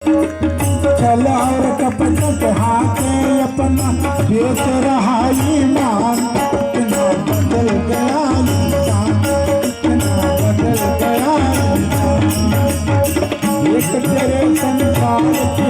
छल और कपट के हाथे अपना बेच रहा ईमान। कितना बदल गया इंसान, कितना बदल गया इंसान। एक तेरे संसार की